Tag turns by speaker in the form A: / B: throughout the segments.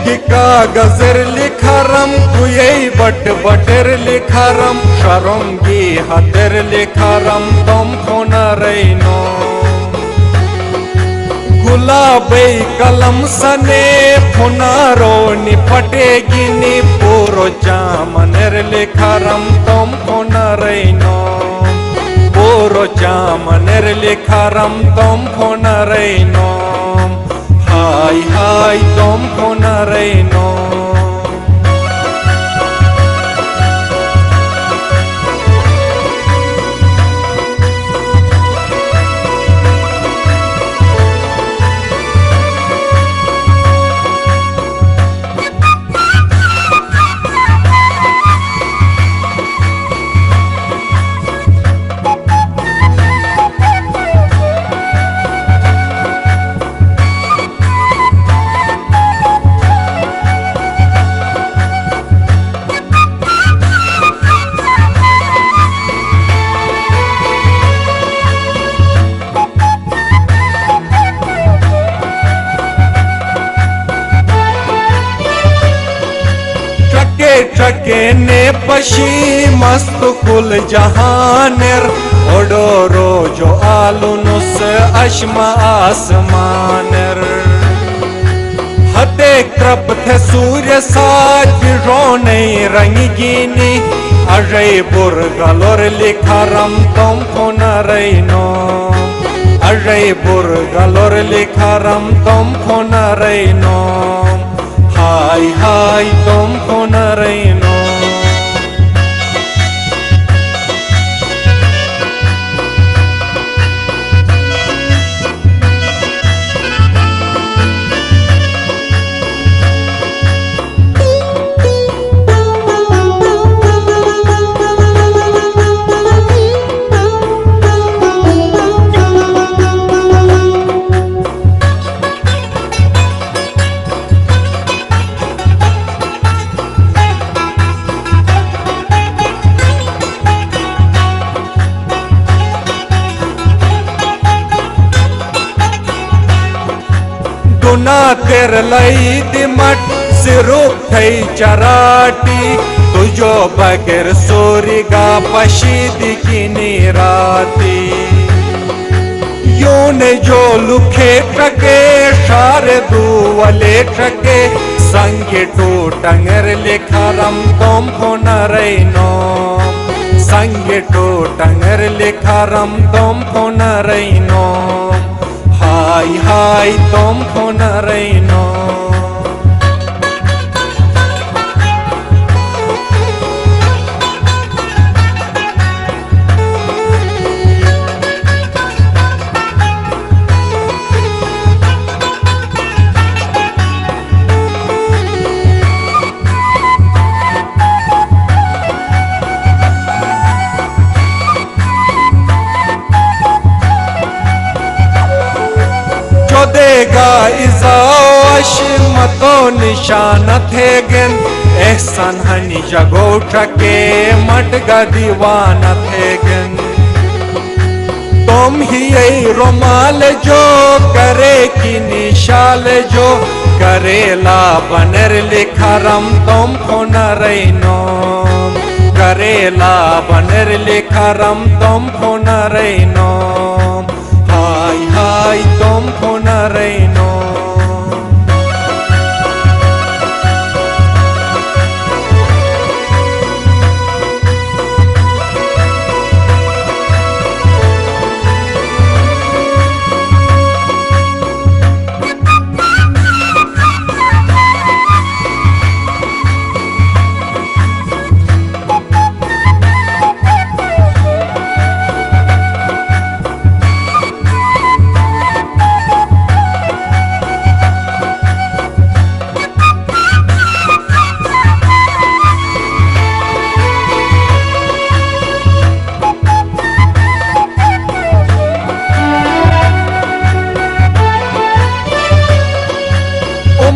A: गिका गजर लिखारम कुये but butter लिखारम शरंगी हदर लिखारम तुम खोना रैनो गुलाबी कलम सने फुनारो निपटेगी नि पूरो चामनर लिखारम तुम खोना रैनो पूरो चामनर लिखारम तुम खोना रैनो हाय हाय तुम खोना रैनो ट्रके ने पशी मस्त कुल जहानर ओडो रोजो आलुनुस अश्मा आसमानर हते क्रप थे सूर्य साज रोने रंगीनी अजय बुर्गलोर लिखारम तुम खोना रैनो अजय बुर्गलोर लिखारम तुम खोना रैनो हाय हाय तुम खोना रैनो गुना तेर लई दिमट सिरुप थई चराटी तुझो बगैर सोरिगा पशीदी की निराती यूने जो लुखे ट्रके शारे दुवले ट्रके संगे टूटंगर लिखारम तुम खोना रैनो संगे टूटंगर लिखारम तुम खोना रैनो हाय हाय तुम खोना रैनो देगा इजाश मतो निशान थे गिन एहसान हनी जगो ट्रके मटगा दीवाना थे गिन तुम ही यही रुमाल जो करे की निशाल जो करेला बनर लिखारम तुम खोना रैनो करेला बनर लिखारम तुम खोना रैनो हाय हाय तुम खोना रैनो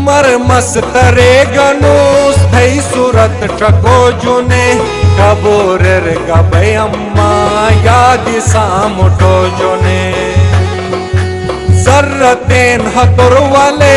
A: उमर मस्तरे गनूस थई सूरत ट्रको जुने कबूरर गबे अम्मा याद सामुटो जुने जर्रतेन हतुर वाले